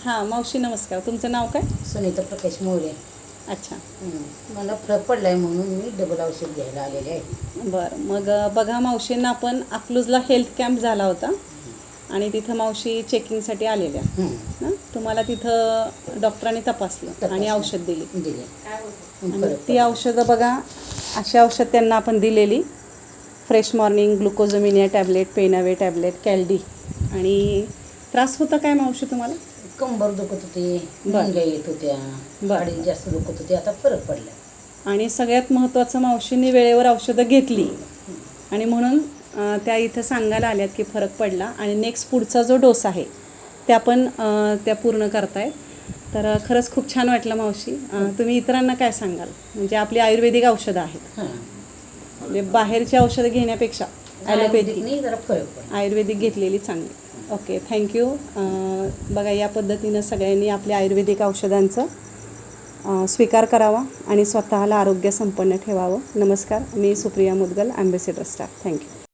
हां मावशी नमस्कार. तुमचं नाव काय? सुनीता प्रकाश मोरे. अच्छा. मला फरक पडला आहे म्हणून मी डबल औषध घ्यायला आलेले आहे. बरं मग बघा मावशींना आपण अकलूजला हेल्थ कॅम्प झाला होता आणि तिथं मावशी चेकिंगसाठी आलेल्या ना. तुम्हाला तिथं डॉक्टरांनी तपासलं आणि औषध दिली. आणि ती औषधं बघा, अशी औषध त्यांना आपण दिलेली. फ्रेश मॉर्निंग, ग्लुकोजमिनिया टॅबलेट, पेनावे टॅबलेट, कॅल्डी. आणि त्रास होता काय मावशी तुम्हाला? कंबर दुखत होती, मुंग्या येत होत्या, गाडी जास्त दुखत होती. आता फरक पडला. आणि सगळ्यात महत्त्वाचं मावशींनी वेळेवर औषधं घेतली आणि म्हणून त्या इथं सांगायला आल्यात की फरक पडला. आणि नेक्स्ट पुढचा जो डोस आहे त्या पण त्या पूर्ण करतायत. तर खरंच खूप छान वाटलं मावशी. तुम्ही इतरांना काय सांगाल? म्हणजे आपली आयुर्वेदिक औषधं आहेत, म्हणजे बाहेरची औषधं घेण्यापेक्षा ॲलोपॅथिक जरा फरक पडला. आयुर्वेदिक घेतलेली चांगली. Okay, thank you. बघा या पद्धतीनं सगळ्यांनी आपल्या आयुर्वेदिक औषधांचं स्वीकार करावा आणि स्वतःला आरोग्यसंपन्न ठेवावं. नमस्कार, मी Supriya Mudgal, ambassador staff. Thank you.